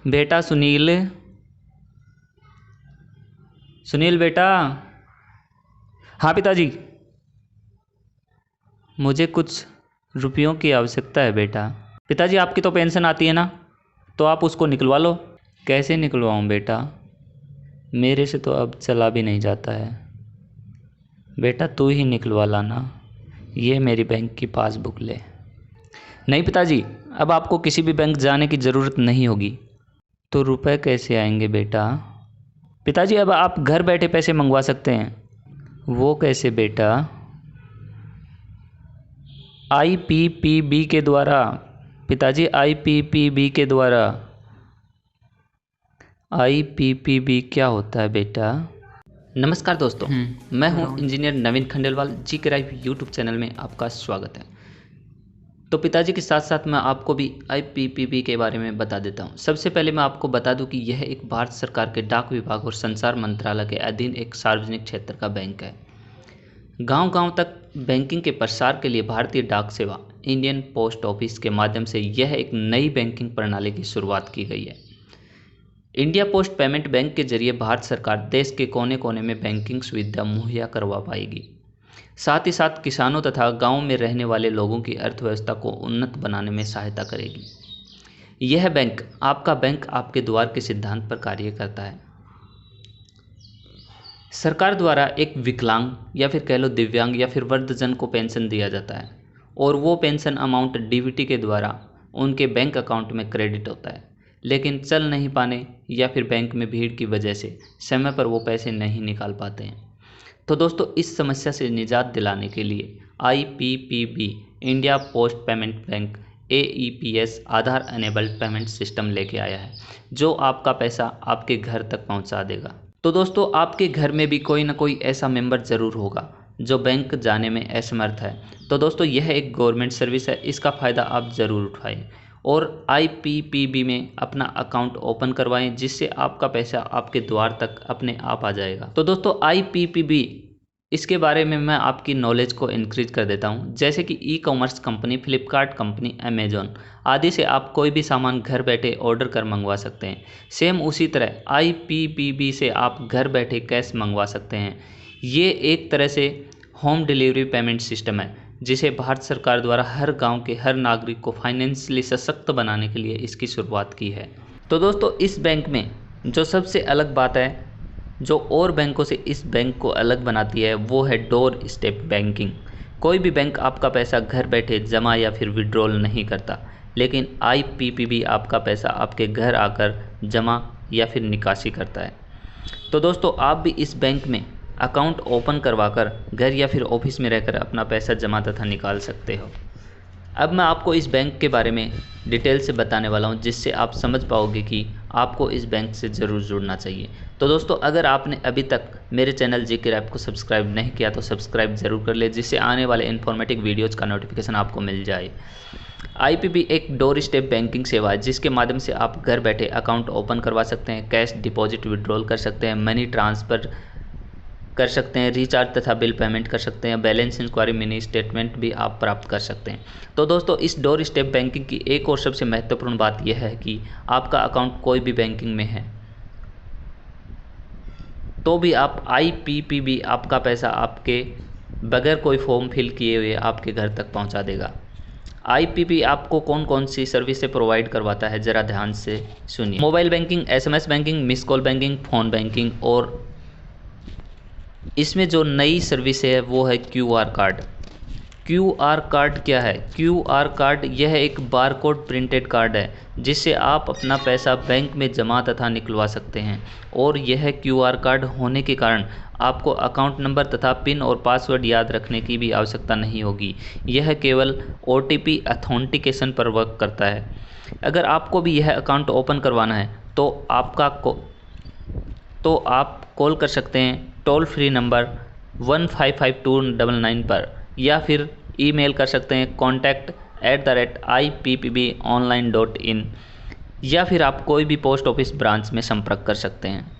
बेटा सुनील, सुनील बेटा। हाँ पिताजी, मुझे कुछ रुपयों की आवश्यकता है बेटा। पिताजी आपकी तो पेंशन आती है ना, तो आप उसको निकलवा लो। कैसे निकलवाऊँ बेटा, मेरे से तो अब चला भी नहीं जाता है। बेटा तू ही निकलवा लाना, ये मेरी बैंक की पासबुक ले। नहीं पिताजी, अब आपको किसी भी बैंक जाने की ज़रूरत नहीं होगी। तो रुपए कैसे आएंगे बेटा? पिताजी अब आप घर बैठे पैसे मंगवा सकते हैं। वो कैसे बेटा? IPPB के द्वारा पिताजी, IPPB के द्वारा। IPPB क्या होता है बेटा? नमस्कार दोस्तों, मैं हूं इंजीनियर नवीन खंडेलवाल। GK यूट्यूब चैनल में आपका स्वागत है। तो पिताजी के साथ साथ मैं आपको भी IPPB के बारे में बता देता हूं। सबसे पहले मैं आपको बता दूं कि यह एक भारत सरकार के डाक विभाग और संचार मंत्रालय के अधीन एक सार्वजनिक क्षेत्र का बैंक है। गांव-गांव तक बैंकिंग के प्रसार के लिए भारतीय डाक सेवा इंडियन पोस्ट ऑफिस के माध्यम से यह एक नई बैंकिंग प्रणाली की शुरुआत की गई है। इंडिया पोस्ट पेमेंट बैंक के जरिए भारत सरकार देश के कोने कोने में बैंकिंग सुविधा मुहैया करवा पाएगी। साथ ही साथ किसानों तथा गांव में रहने वाले लोगों की अर्थव्यवस्था को उन्नत बनाने में सहायता करेगी। यह बैंक आपके द्वार के सिद्धांत पर कार्य करता है। सरकार द्वारा एक विकलांग या फिर कह लो दिव्यांग या फिर वृद्धजन को पेंशन दिया जाता है और वो पेंशन अमाउंट DBT के द्वारा उनके बैंक अकाउंट में क्रेडिट होता है। लेकिन चल नहीं पाने या फिर बैंक में भीड़ की वजह से समय पर वो पैसे नहीं निकाल पाते हैं। तो दोस्तों, इस समस्या से निजात दिलाने के लिए IPPB India post payment bank AEPS आधार एनेबल्ड पेमेंट सिस्टम लेके आया है, जो आपका पैसा आपके घर तक पहुंचा देगा। तो दोस्तों, आपके घर में भी कोई ना कोई ऐसा मेंबर ज़रूर होगा जो बैंक जाने में असमर्थ है। तो दोस्तों, यह एक गवर्नमेंट सर्विस है, इसका फ़ायदा आप ज़रूर उठाएं और IPPB में अपना अकाउंट ओपन करवाएं, जिससे आपका पैसा आपके द्वार तक अपने आप आ जाएगा। तो दोस्तों, IPPB इसके बारे में मैं आपकी नॉलेज को इंक्रीज कर देता हूं। जैसे कि e-commerce company, Flipkart company, Amazon आदि से आप कोई भी सामान घर बैठे ऑर्डर कर मंगवा सकते हैं। सेम उसी तरह IPPB से आप घर बैठे कैश मंगवा सकते हैं। ये एक तरह से होम डिलीवरी पेमेंट सिस्टम है, जिसे भारत सरकार द्वारा हर गांव के हर नागरिक को फाइनेंशियली सशक्त बनाने के लिए इसकी शुरुआत की है। तो दोस्तों, इस बैंक में जो सबसे अलग बात है, जो और बैंकों से इस बैंक को अलग बनाती है, वो है डोर स्टेप बैंकिंग। कोई भी बैंक आपका पैसा घर बैठे जमा या फिर विड्रॉल नहीं करता, लेकिन IPPB आपका पैसा आपके घर आकर जमा या फिर निकासी करता है। तो दोस्तों, आप भी इस बैंक में अकाउंट ओपन करवाकर घर या फिर ऑफिस में रहकर अपना पैसा जमा तथा निकाल सकते हो। अब मैं आपको इस बैंक के बारे में डिटेल से बताने वाला हूं, जिससे आप समझ पाओगे कि आपको इस बैंक से ज़रूर जुड़ना चाहिए। तो दोस्तों, अगर आपने अभी तक मेरे चैनल GK को सब्सक्राइब नहीं किया तो सब्सक्राइब ज़रूर कर ले, जिससे आने वाले इन्फॉर्मेटिव वीडियोज़ का नोटिफिकेशन आपको मिल जाए। IPPB एक डोर स्टेप बैंकिंग सेवा है, जिसके माध्यम से आप घर बैठे अकाउंट ओपन करवा सकते हैं, कैश डिपॉजिट विड्रॉल कर सकते हैं, मनी ट्रांसफ़र कर सकते हैं, रिचार्ज तथा बिल पेमेंट कर सकते हैं, बैलेंस इंक्वायरी, मिनी स्टेटमेंट भी आप प्राप्त कर सकते हैं। तो दोस्तों, इस डोर स्टेप बैंकिंग की एक और सबसे महत्वपूर्ण बात यह है कि आपका अकाउंट कोई भी बैंकिंग में है तो भी आप IPPB आपका पैसा आपके बगैर कोई फॉर्म फिल किए हुए आपके घर तक पहुंचा देगा। IPPB आपको कौन कौन सी सर्विसेज प्रोवाइड करवाता है, ज़रा ध्यान से सुनिए। Mobile banking, SMS banking, miss call banking, phone banking, और इसमें जो नई सर्विस है वो है QR कार्ड। QR कार्ड क्या है? QR कार्ड यह एक बारकोड प्रिंटेड कार्ड है, जिससे आप अपना पैसा बैंक में जमा तथा निकलवा सकते हैं। और यह QR कार्ड होने के कारण आपको अकाउंट नंबर तथा पिन और पासवर्ड याद रखने की भी आवश्यकता नहीं होगी। यह केवल OTP ऑथेंटिकेशन पर वर्क करता है। अगर आपको भी यह अकाउंट ओपन करवाना है तो आप कॉल कर सकते हैं टोल फ्री नंबर 155299 पर, या फिर ईमेल कर सकते हैं contact@IPPBonline.in, या फिर आप कोई भी पोस्ट ऑफिस ब्रांच में संपर्क कर सकते हैं।